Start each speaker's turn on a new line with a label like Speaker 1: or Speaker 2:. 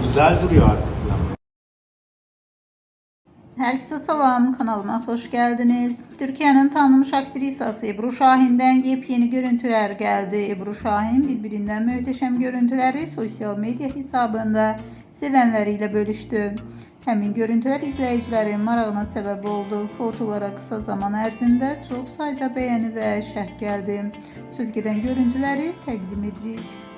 Speaker 1: güzel duruyor arka plan.
Speaker 2: Herkese salam, kanalıma hoş geldiniz. Türkiye'nin tanınmış aktrisası Ebru Şahin'den yepyeni görüntüler geldi. Ebru Şahin birbirinden muhteşem görüntüleri sosyal medya hesabında sevenleriyle bölüştü. Həmin görüntüler izleyicilerin marağına sebep oldu. Fotolara kısa zaman ərzində çox sayda beğeni ve şərh geldi. Söz gedən görüntüləri təqdim edirik.